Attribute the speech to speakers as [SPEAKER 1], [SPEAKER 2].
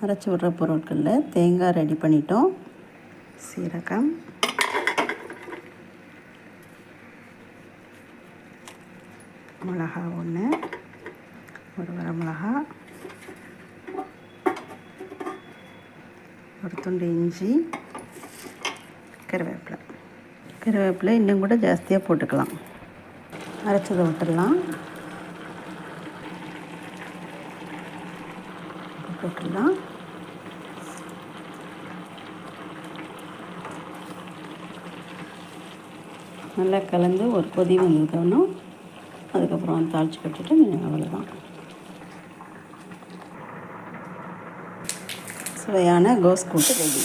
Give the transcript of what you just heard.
[SPEAKER 1] அரைச்சி விட்ற பொருட்களில் தேங்காய் ரெடி பண்ணிட்டோம். சீரகம், மிளகா ஒன்று, ஒரு வரமிளகா, ஒரு துண்டு இஞ்சி, கருவேப்பிலை இன்னும் கூட ஜாஸ்தியாக போட்டுக்கலாம். அரைச்சதை விட்டுடலாம். போட்டுடலாம். நல்லா கலந்து ஒரு கொதி வந்ததுக்கணும். அதுக்கப்புறம் தாளித்து கட்டிட்டு அவ்வளோதான். சுவையான கோஸ் கூட்டு ரெடி.